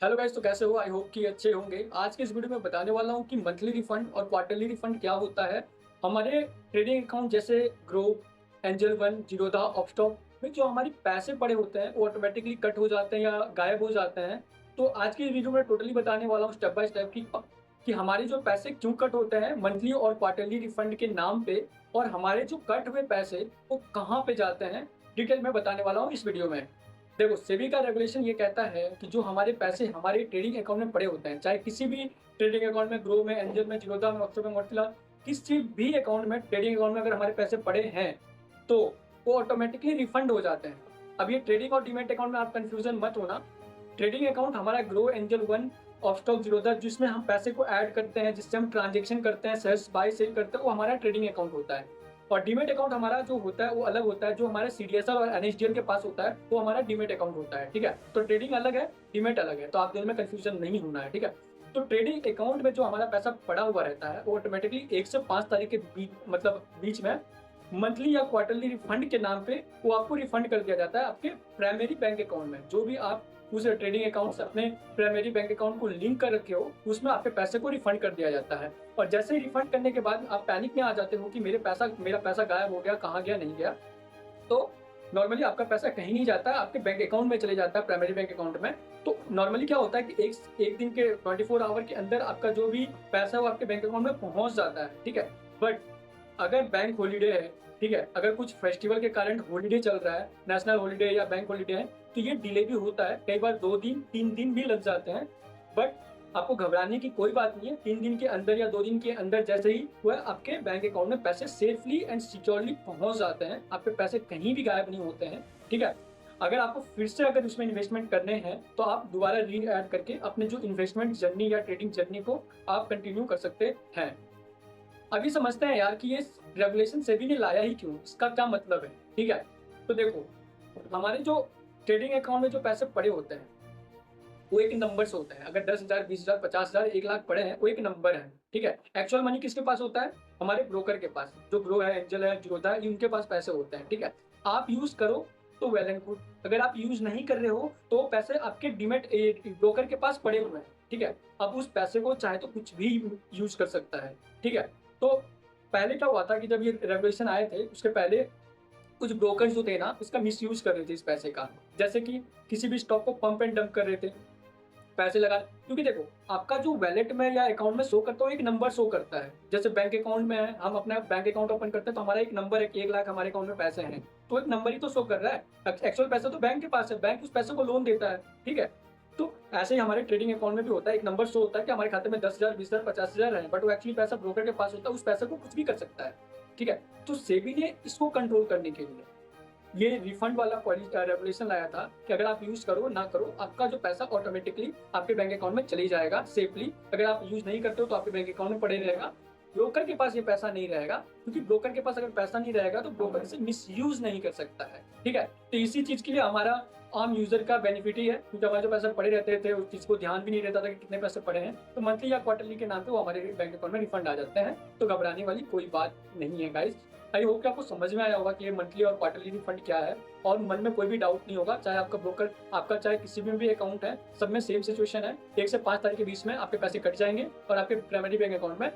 Hello guys, तो कैसे हो? आई होप कि अच्छे होंगे। आज के इस वीडियो में बताने वाला हूं कि मंथली रिफंड और क्वार्टरली रिफंड क्या होता है। हमारे ट्रेडिंग अकाउंट जैसे grow, angel one, Zerodha, Upstox में जो हमारे पैसे पड़े होते हैं वो ऑटोमेटिकली कट हो जाते हैं या गायब हो जाते हैं। तो आज की इस वीडियो में टोटली बताने वाला हूँ स्टेप बाय स्टेप कि हमारे जो पैसे क्यों कट होते हैं मंथली और क्वार्टरली रिफंड के नाम पे, और हमारे जो कट हुए पैसे वो कहाँ पे जाते हैं, डिटेल में बताने वाला हूँ इस वीडियो में। देखो, सेबी का रेगुलेशन ये कहता है कि जो हमारे पैसे हमारे ट्रेडिंग अकाउंट में पड़े होते हैं, चाहे किसी भी ट्रेडिंग अकाउंट में, ग्रो में, एंजल में, जिरोधा में, ऑक्सो में, मोटिला, किसी भी अकाउंट में, ट्रेडिंग अकाउंट में अगर हमारे पैसे पड़े हैं तो वो ऑटोमेटिकली रिफंड हो जाते हैं। अब ये ट्रेडिंग और डीमेट अकाउंट में आप कंफ्यूजन मत होना। ट्रेडिंग अकाउंट हमारा ग्रो, एंजल वन, ऑफस्टॉक, जीरोधा, जिसमें हम पैसे को ऐड करते हैं, जिससे हम ट्रांजेक्शन करते हैं, सेल्स बाय सेल करते हैं, वो हमारा ट्रेडिंग अकाउंट होता है। और डीमेट अकाउंट हमारा जो होता है वो अलग होता है। जो हमारे सीडीएसआर और एनएसडीएल के पास होता है वो हमारा डीमेट अकाउंट होता है। ठीक है, तो ट्रेडिंग अलग है, डीमेट अलग है, तो आप दोनों में कंफ्यूजन नहीं होना है। ठीक है, तो ट्रेडिंग अकाउंट में जो हमारा पैसा पड़ा हुआ रहता है वो ऑटोमेटिकली 1 से 5 तारीख के बीच में मंथली या क्वार्टरली रिफंड के नाम पे वो आपको रिफंड कर दिया जाता है आपके प्राइमरी बैंक अकाउंट में। जो भी आप उस ट्रेडिंग अकाउंट से अपने प्राइमरी बैंक अकाउंट को लिंक कर रखे हो उसमें आपके पैसे को रिफंड कर दिया जाता है। और जैसे ही रिफंड करने के बाद आप पैनिक में आ जाते हो कि मेरा पैसा गायब हो गया, कहाँ गया, नहीं गया। तो नॉर्मली आपका पैसा कहीं नहीं जाता है, आपके बैंक अकाउंट में चले जाता है, प्राइमरी बैंक अकाउंट में। तो नॉर्मली क्या होता है कि एक दिन के 24 आवर के अंदर आपका जो भी पैसा है वो आपके बैंक अकाउंट में पहुंच जाता है। ठीक है, बट अगर बैंक हॉलीडे है, ठीक है, अगर कुछ फेस्टिवल के कारण हॉलीडे चल रहा है, नेशनल हॉलीडे या बैंक हॉलीडे है, तो ये डिले भी होता है। कई बार 2 दिन 3 दिन भी लग जाते हैं। बट आपको घबराने की कोई बात नहीं है। 3 दिन के अंदर या 2 दिन के अंदर जैसे ही वह आपके बैंक अकाउंट में पैसे सेफली एंड सिक्योरली पहुंच जाते हैं। आपके पैसे कहीं भी गायब नहीं होते हैं। ठीक है, अगर आपको फिर से अगर उसमें इन्वेस्टमेंट करने हैं तो आप दोबारा री ऐड करके अपने जो इन्वेस्टमेंट जर्नी या ट्रेडिंग जर्नी को आप कंटिन्यू कर सकते हैं। अभी समझते हैं यार कि ये रेगुलेशन सेबी ने लाया ही क्यों, इसका क्या मतलब है। ठीक है, तो देखो, हमारे जो ट्रेडिंग अकाउंट में जो पैसे पड़े होते हैं वो एक नंबर से होता है। अगर 10,000, 20,000, 50,000, 1 लाख पड़े हैं वो एक नंबर है। ठीक है, एक्चुअल मनी किसके पास होता है? हमारे ब्रोकर के पास। जो ग्रो है, एंजल है, जीरोधा है, इनके पास पैसे होते हैं। ठीक है, आप यूज करो तो वेल एंड गुड। अगर आप यूज नहीं कर रहे हो तो पैसे आपके डीमेट ब्रोकर के पास पड़े हुए हैं। ठीक है, अब उस पैसे को चाहे तो कुछ भी यूज कर सकता है। ठीक है, तो पहले क्या हुआ था कि जब ये रेगुलेशन आए थे उसके पहले कुछ ब्रोकर्स जो थे ना इसका मिसयूज कर रहे थे इस पैसे का। जैसे कि किसी भी स्टॉक को पंप एंड डंप कर रहे थे, पैसे लगा। क्योंकि देखो, आपका जो वैलेट में या अकाउंट में शो करता है वो एक नंबर शो करता है। जैसे बैंक अकाउंट में है, हम अपना बैंक अकाउंट ओपन करते हैं तो हमारा एक नंबर है कि 1 लाख हमारे अकाउंट में पैसे हैं, तो एक नंबर ही तो शो कर रहा है। एक्चुअल पैसा तो बैंक के पास है, बैंक उस पैसे को लोन देता है। ठीक है, तो ऐसे ही हमारे ट्रेडिंग अकाउंट में भी होता है, एक नंबर शो होता है कि हमारे खाते में 10,000, 20,000, 50,000 है, बट वो एक्चुअली पैसा ब्रोकर के पास होता है, उस पैसे को कुछ भी कर सकता है। ठीक है, तो सेबी ने इसको कंट्रोल करने के लिए ये रिफंड वाला रेगुलेशन लाया था कि अगर आप यूज करो ना करो, आपका जो पैसा ऑटोमेटिकली आपके बैंक अकाउंट में चली जाएगा सेफली। अगर आप यूज नहीं करते हो तो आपके बैंक अकाउंट में पड़े रहेगा। ब्रोकर के पास ये पैसा नहीं रहेगा, क्योंकि ब्रोकर के पास अगर पैसा नहीं रहेगा तो ब्रोकर इसे मिसयूज नहीं कर सकता है। ठीक है, तो इसी चीज के लिए हमारा आम यूजर का बेनिफिट ही है, क्योंकि हमारे जो पैसे पड़े रहते थे उस चीज को ध्यान भी नहीं रहता था कि कितने पैसे पड़े हैं। तो मंथली या क्वार्टरली के नाम पे वो हमारे बैंक अकाउंट में रिफंड आ जाते हैं। तो घबराने वाली कोई बात नहीं है गाइस। आई होप कि आपको समझ में आया होगा कि ये मंथली और क्वार्टरली रिफंड क्या है, और मन में कोई भी डाउट नहीं होगा। चाहे आपका ब्रोकर, आपका चाहे किसी में भी अकाउंट है, सब में सेम सिचुएशन है। 1 से 5 तारीख के बीच में आपके पैसे कट जाएंगे और आपके प्राइमरी बैंक अकाउंट में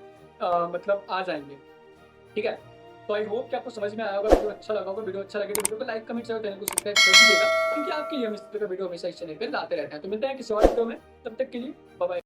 मतलब आ जाएंगे। ठीक है, तो आई होप कि आपको समझ में आया होगा। वीडियो अच्छा लगा होगा। वीडियो अच्छा लगे तो वीडियो को लाइक, कमेंट, शेयर, चैनल को सब्सक्राइब कर दीजिएगा, क्योंकि आपके लिए हम इस तरह का वीडियो हमेशा इस चैनल पर लाते रहते हैं। तो मिलते हैं किसी और वीडियो में, तब तक के लिए बाय बाय।